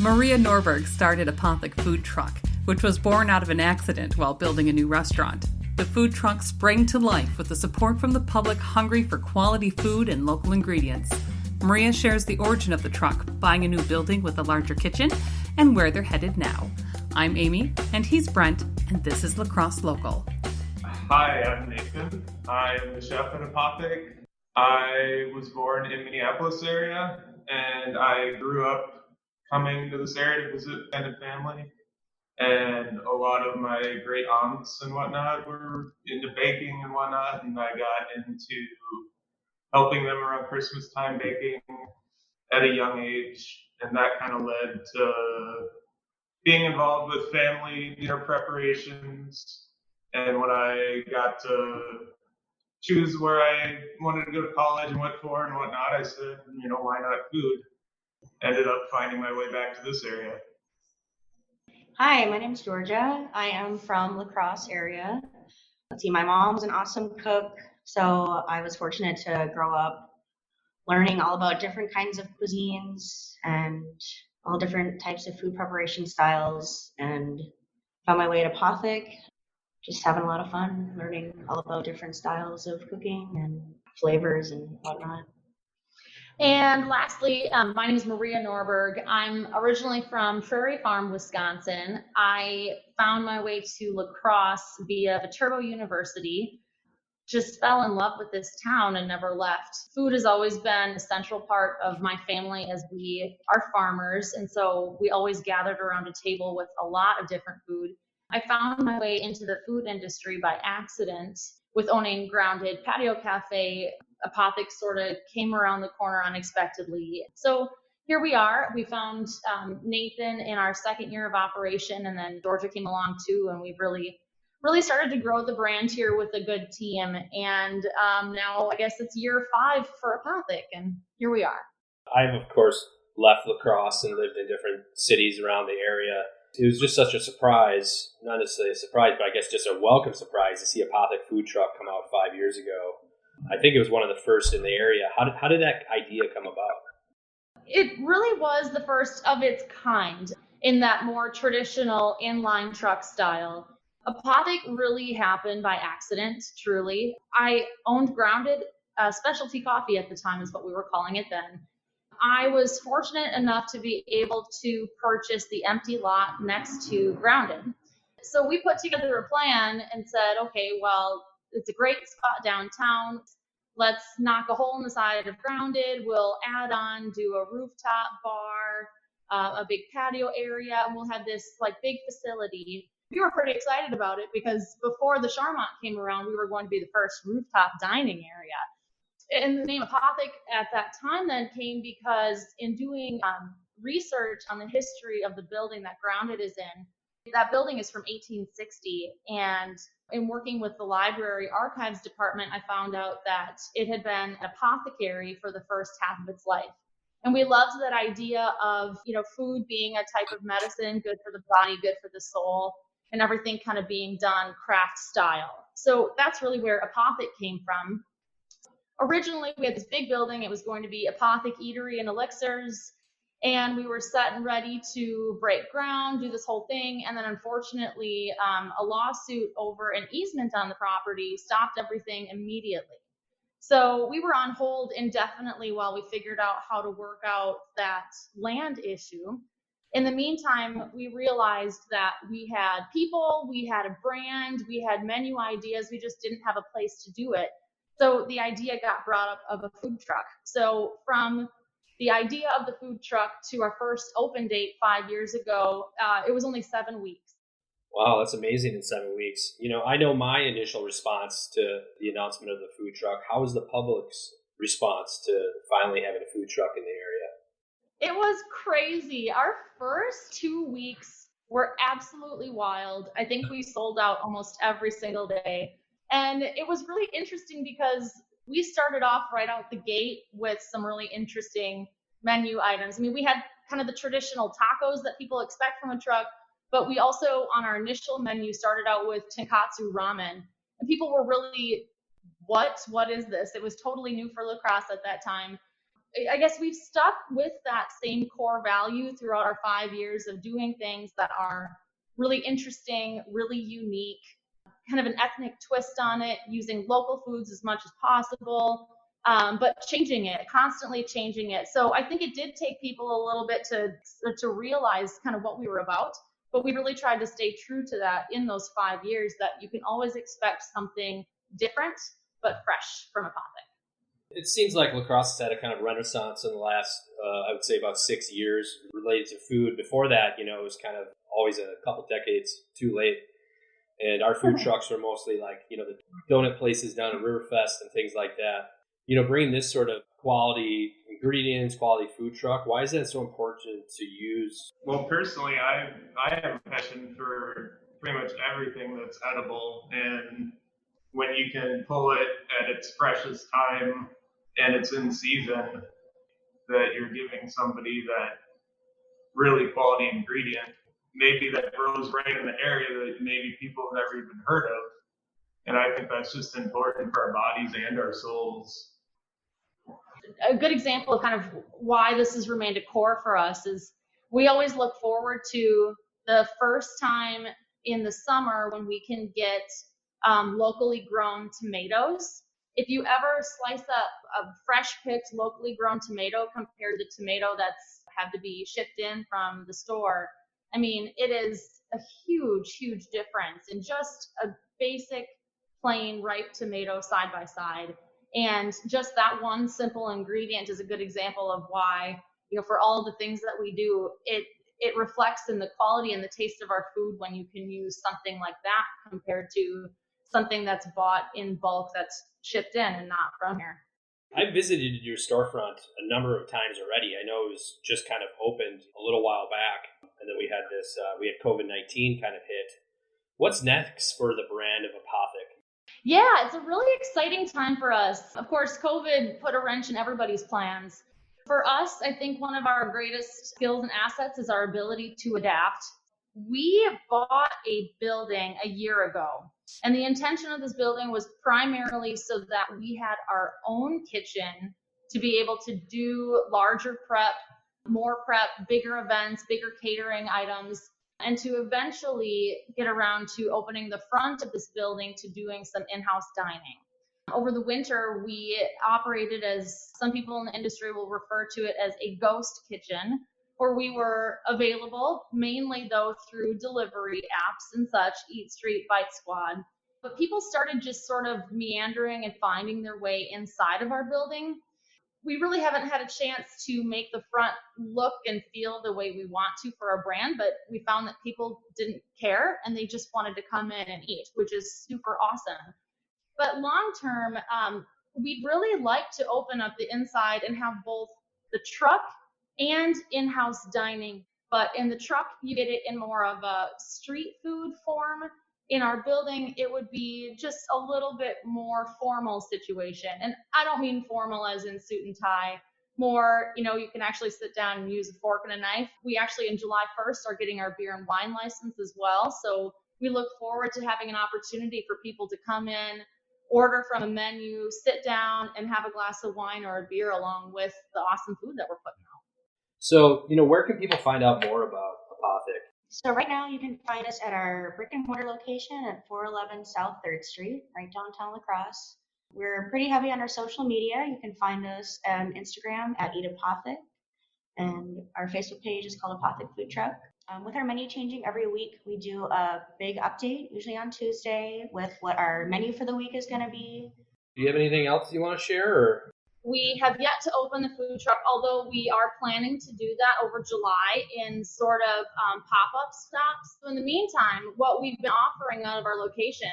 Maria Norberg started Apothik Food Truck, which was born out of an accident while building a new restaurant. The food truck sprang to life with the support from the public hungry for quality food and local ingredients. Maria shares the origin of the truck, buying a new building with a larger kitchen, and where they're headed now. I'm Amy, and he's Brent, and this is La Crosse Local. Hi, I'm Nathan. I am the chef at Apothik. I was born in Minneapolis area, and I grew up coming to this area to visit extended family. And a lot of my great aunts and whatnot were into baking and whatnot, and I got into helping them around Christmas time baking at a young age, and that kind of led to being involved with family dinner preparations. And when I got to choose where I wanted to go to college and what for and whatnot, I said, why not food? Ended up finding my way back to this area. Hi, my name is Georgia. I am from La Crosse area. Let's see, my mom was an awesome cook, so I was fortunate to grow up learning all about different kinds of cuisines and all different types of food preparation styles, and found my way to Apothik, just having a lot of fun learning all about different styles of cooking and flavors and whatnot. And lastly, my name is Maria Norberg. I'm originally from Prairie Farm, Wisconsin. I found my way to La Crosse via Viterbo University. Just fell in love with this town and never left. Food has always been a central part of my family, as we are farmers, and so we always gathered around a table with a lot of different food. I found my way into the food industry by accident with owning Grounded Patio Cafe. Apothik sort of came around the corner unexpectedly. So here we are. We found Nathan in our second year of operation, and then Georgia came along too, and we've really started to grow the brand here with a good team. And now I guess it's year 5 for Apothik, and here we are. I've, of course, left La Crosse and lived in different cities around the area. It was just such a surprise, not necessarily a surprise, but I guess just a welcome surprise to see Apothik Food Truck come out 5 years ago. I think it was one of the first in the area. How did that idea come about? It really was the first of its kind in that more traditional inline truck style. Apothik really happened by accident, truly. I owned Grounded Specialty Coffee at the time, is what we were calling it then. I was fortunate enough to be able to purchase the empty lot next to Grounded. So we put together a plan and said, okay, well, it's a great spot downtown. Let's knock a hole in the side of Grounded. We'll add on, do a rooftop bar, a big patio area, and we'll have this big facility. We were pretty excited about it because before the Charmant came around, we were going to be the first rooftop dining area. And the name Apothik at that time then came because in doing research on the history of the building that Grounded is in, that building is from 1860, and in working with the library archives department, I found out that it had been an apothecary for the first half of its life. And we loved that idea of, food being a type of medicine, good for the body, good for the soul, and everything kind of being done craft style. So that's really where Apothik came from. Originally, we had this big building. It was going to be Apothik Eatery and Elixirs. And we were set and ready to break ground, do this whole thing. And then unfortunately, a lawsuit over an easement on the property stopped everything immediately. So we were on hold indefinitely while we figured out how to work out that land issue. In the meantime, we realized that we had people, we had a brand, we had menu ideas. We just didn't have a place to do it. So the idea got brought up of a food truck. So from the idea of the food truck to our first open date 5 years ago, it was only 7 weeks. Wow, that's amazing in 7 weeks. I know my initial response to the announcement of the food truck. How was the public's response to finally having a food truck in the area? It was crazy. Our first 2 weeks were absolutely wild. I think we sold out almost every single day. And it was really interesting because we started off right out the gate with some really interesting menu items. I mean, we had kind of the traditional tacos that people expect from a truck, but we also, on our initial menu, started out with tonkatsu ramen. And people were really, what is this? It was totally new for La Crosse at that time. I guess we've stuck with that same core value throughout our 5 years of doing things that are really interesting, really unique, kind of an ethnic twist on it, using local foods as much as possible, but changing it, constantly changing it. So I think it did take people a little bit to realize kind of what we were about, but we really tried to stay true to that in those 5 years, that you can always expect something different but fresh from Apothik. It seems like La Crosse has had a kind of renaissance in the last, I would say, about 6 years related to food. Before that, it was kind of always a couple decades too late. And our food trucks were mostly like, the donut places down at Riverfest and things like that. Bringing this sort of quality ingredients, quality food truck, why is that so important to use? Well, personally, I have a passion for pretty much everything that's edible, and when you can pull it at its freshest time and it's in season, that you're giving somebody that really quality ingredient, maybe that grows right in the area that maybe people have never even heard of. And I think that's just important for our bodies and our souls. A good example of kind of why this has remained a core for us is we always look forward to the first time in the summer when we can get locally grown tomatoes. If you ever slice up a fresh picked locally grown tomato compared to the tomato that's had to be shipped in from the store, I mean, it is a huge, huge difference in just a basic plain ripe tomato side by side. And just that one simple ingredient is a good example of why, for all the things that we do, it reflects in the quality and the taste of our food when you can use something like that compared to something that's bought in bulk that's shipped in and not from here. I visited your storefront a number of times already. I know it was just kind of opened a little while back, and then we had COVID-19 kind of hit. What's next for the brand of Apothik? Yeah, it's a really exciting time for us. Of course, COVID put a wrench in everybody's plans. For us, I think one of our greatest skills and assets is our ability to adapt. We bought a building a year ago, and the intention of this building was primarily so that we had our own kitchen to be able to do larger prep, more prep, bigger events, bigger catering items, and to eventually get around to opening the front of this building to doing some in-house dining. Over the winter, we operated, as some people in the industry will refer to it, as a ghost kitchen, where we were available, mainly though through delivery apps and such, Eat Street, Bite Squad. But people started just sort of meandering and finding their way inside of our building. We really haven't had a chance to make the front look and feel the way we want to for our brand, but we found that people didn't care and they just wanted to come in and eat, which is super awesome. But long term, we'd really like to open up the inside and have both the truck and in-house dining. But in the truck, you get it in more of a street food form. In our building, it would be just a little bit more formal situation. And I don't mean formal as in suit and tie, more, you can actually sit down and use a fork and a knife. We actually, in July 1st, are getting our beer and wine license as well. So we look forward to having an opportunity for people to come in, order from a menu, sit down, and have a glass of wine or a beer along with the awesome food that we're putting out. So, where can people find out more about Apothik? So right now you can find us at our brick and mortar location at 411 South 3rd Street, right downtown La Crosse. We're pretty heavy on our social media. You can find us on Instagram at Eat Apothik, and our Facebook page is called Apothik Food Truck. With our menu changing every week, we do a big update, usually on Tuesday, with what our menu for the week is going to be. Do you have anything else you want to share? Or? We have yet to open the food truck, although we are planning to do that over July in sort of pop-up stops. So in the meantime, what we've been offering out of our location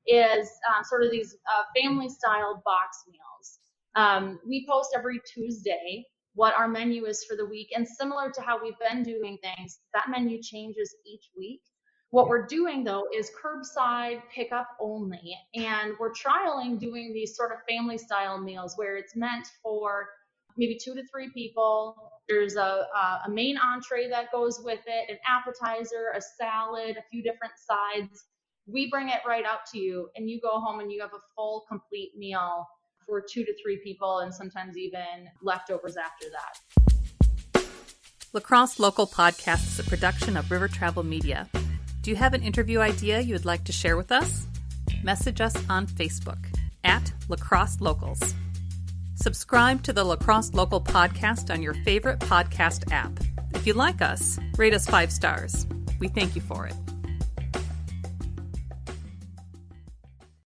is sort of these family-style box meals. We post every Tuesday what our menu is for the week, and similar to how we've been doing things, that menu changes each week. What we're doing, though, is curbside pickup only, and we're trialing doing these sort of family-style meals where it's meant for maybe 2 to 3 people. There's a main entree that goes with it, an appetizer, a salad, a few different sides. We bring it right out to you, and you go home and you have a full, complete meal for 2 to 3 people, and sometimes even leftovers after that. Lacrosse Local Podcast is a production of River Travel Media. Do you have an interview idea you would like to share with us? Message us on Facebook at Lacrosse Locals. Subscribe to the Lacrosse Local Podcast on your favorite podcast app. If you like us, rate us 5 stars. We thank you for it.